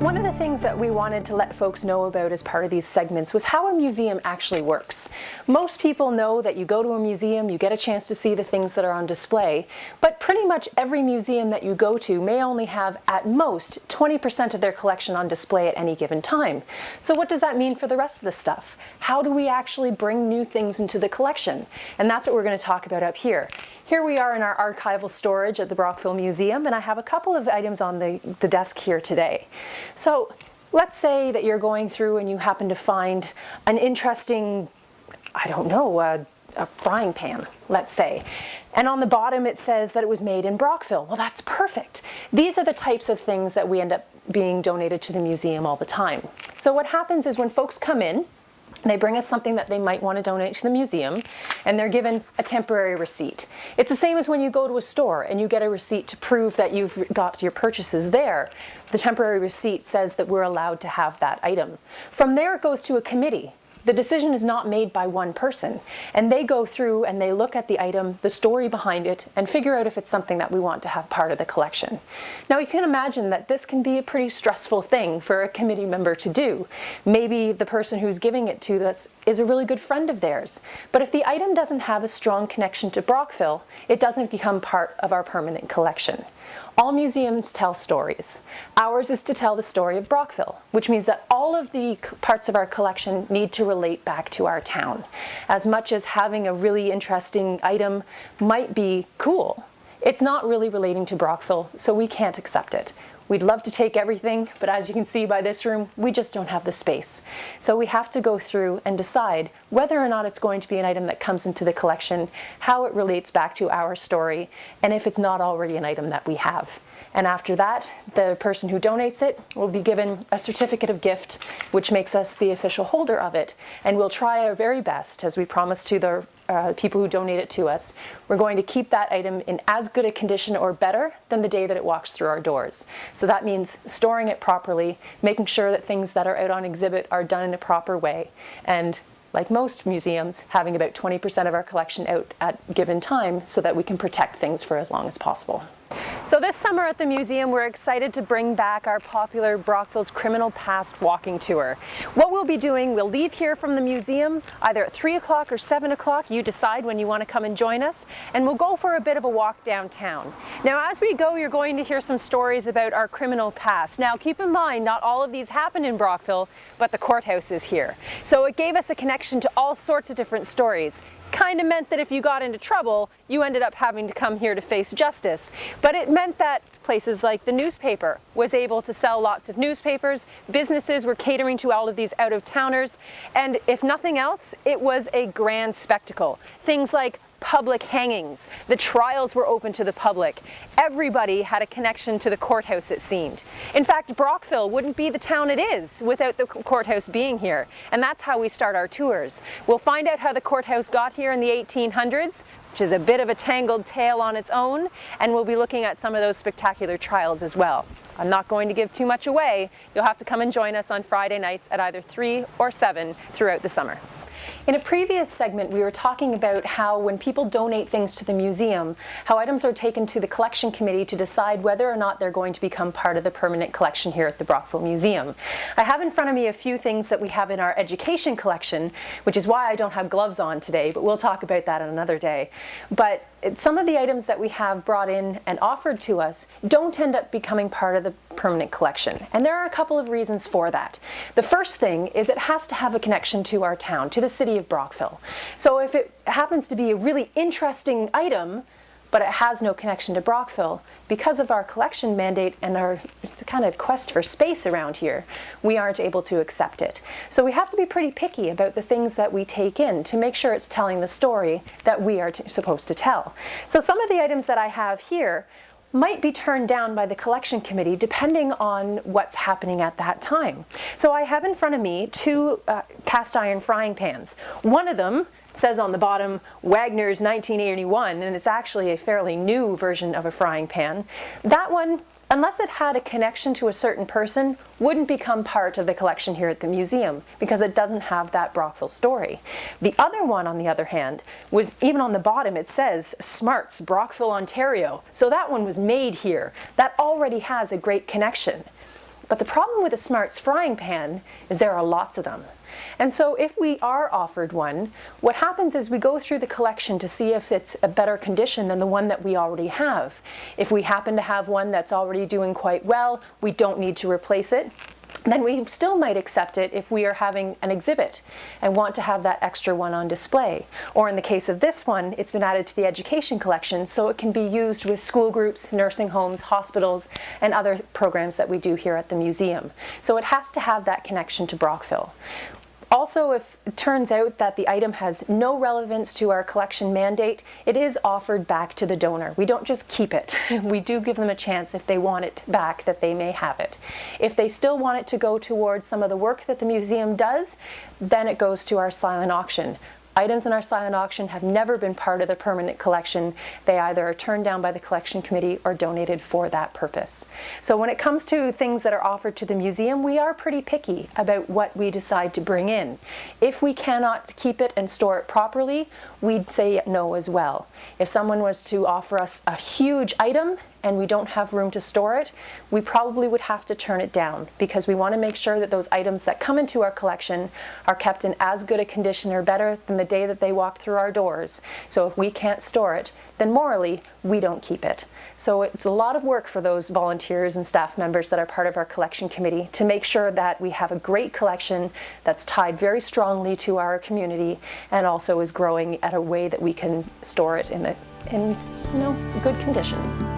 One of the things that we wanted to let folks know about as part of these segments was how a museum actually works. Most people know that you go to a museum, you get a chance to see the things that are on display, but pretty much every museum that you go to may only have at most 20% of their collection on display at any given time. So what does that mean for the rest of the stuff? How do we actually bring new things into the collection? And that's what we're going to talk about up here. Here we are in our archival storage at the Brockville Museum, and I have a couple of items on the desk here today. So let's say that you're going through and you happen to find an interesting, I don't know, a frying pan, let's say. And on the bottom it says that it was made in Brockville. Well, that's perfect. These are the types of things that we end up being donated to the museum all the time. So what happens is when folks come in, they bring us something that they might want to donate to the museum, and they're given a temporary receipt. It's the same as when you go to a store and you get a receipt to prove that you've got your purchases there. The temporary receipt says that we're allowed to have that item. From there it goes to a committee. The decision is not made by one person, and they go through and they look at the item, the story behind it, and figure out if it's something that we want to have part of the collection. Now you can imagine that this can be a pretty stressful thing for a committee member to do. Maybe the person who's giving it to us is a really good friend of theirs, but if the item doesn't have a strong connection to Brockville, it doesn't become part of our permanent collection. All museums tell stories. Ours is to tell the story of Brockville, which means that all of the parts of our collection need to relate back to our town. As much as having a really interesting item might be cool, it's not really relating to Brockville, so we can't accept it. We'd love to take everything, but as you can see by this room, we just don't have the space. So we have to go through and decide whether or not it's going to be an item that comes into the collection, how it relates back to our story, and if it's not already an item that we have. And after that, the person who donates it will be given a certificate of gift, which makes us the official holder of it. And we'll try our very best, as we promised to the people who donate it to us. We're going to keep that item in as good a condition or better than the day that it walks through our doors. So that means storing it properly, making sure that things that are out on exhibit are done in a proper way, and like most museums, having about 20% of our collection out at given time so that we can protect things for as long as possible. So this summer at the museum, we're excited to bring back our popular Brockville's Criminal Past walking tour. What we'll be doing, we'll leave here from the museum either at 3 o'clock or 7 o'clock. You decide when you want to come and join us, and we'll go for a bit of a walk downtown. Now, as we go, you're going to hear some stories about our criminal past. Now, keep in mind, not all of these happen in Brockville, but the courthouse is here. So it gave us a connection to all sorts of different stories. Kind of meant that if you got into trouble, you ended up having to come here to face justice. But it meant that places like the newspaper was able to sell lots of newspapers, businesses were catering to all of these out-of-towners, and if nothing else, it was a grand spectacle. Things like public hangings. The trials were open to the public. Everybody had a connection to the courthouse, it seemed. In fact, Brockville wouldn't be the town it is without the courthouse being here. And that's how we start our tours. We'll find out how the courthouse got here in the 1800s, which is a bit of a tangled tale on its own, and we'll be looking at some of those spectacular trials as well. I'm not going to give too much away. You'll have to come and join us on Friday nights at either 3 or 7 throughout the summer. In a previous segment, we were talking about how when people donate things to the museum, how items are taken to the collection committee to decide whether or not they're going to become part of the permanent collection here at the Brockville Museum. I have in front of me a few things that we have in our education collection, which is why I don't have gloves on today, but we'll talk about that on another day. But some of the items that we have brought in and offered to us don't end up becoming part of the permanent collection. And there are a couple of reasons for that. The first thing is it has to have a connection to our town, to the city of Brockville. So if it happens to be a really interesting item, but it has no connection to Brockville, because of our collection mandate and our kind of quest for space around here, we aren't able to accept it. So we have to be pretty picky about the things that we take in to make sure it's telling the story that we are supposed to tell. So some of the items that I have here might be turned down by the collection committee depending on what's happening at that time. So I have in front of me 2 cast iron frying pans. One of them says on the bottom Wagner's 1981, and it's actually a fairly new version of a frying pan. That one, unless it had a connection to a certain person, wouldn't become part of the collection here at the museum because it doesn't have that Brockville story. The other one, on the other hand, was even on the bottom it says Smarts, Brockville, Ontario. So that one was made here. That already has a great connection. But the problem with a Smarts frying pan is there are lots of them. And so if we are offered one, what happens is we go through the collection to see if it's a better condition than the one that we already have. If we happen to have one that's already doing quite well, we don't need to replace it. Then we still might accept it if we are having an exhibit and want to have that extra one on display. Or in the case of this one, it's been added to the education collection so it can be used with school groups, nursing homes, hospitals, and other programs that we do here at the museum. So it has to have that connection to Brockville. Also, if it turns out that the item has no relevance to our collection mandate, it is offered back to the donor. We don't just keep it. We do give them a chance, if they want it back, that they may have it. If they still want it to go towards some of the work that the museum does, then it goes to our silent auction. Items in our silent auction have never been part of the permanent collection. They either are turned down by the collection committee or donated for that purpose. So when it comes to things that are offered to the museum, we are pretty picky about what we decide to bring in. If we cannot keep it and store it properly, we'd say no as well. If someone was to offer us a huge item and we don't have room to store it, we probably would have to turn it down, because we want to make sure that those items that come into our collection are kept in as good a condition or better than the day that they walk through our doors. So if we can't store it, then morally, we don't keep it. So it's a lot of work for those volunteers and staff members that are part of our collection committee to make sure that we have a great collection that's tied very strongly to our community and also is growing at a way that we can store it in good conditions.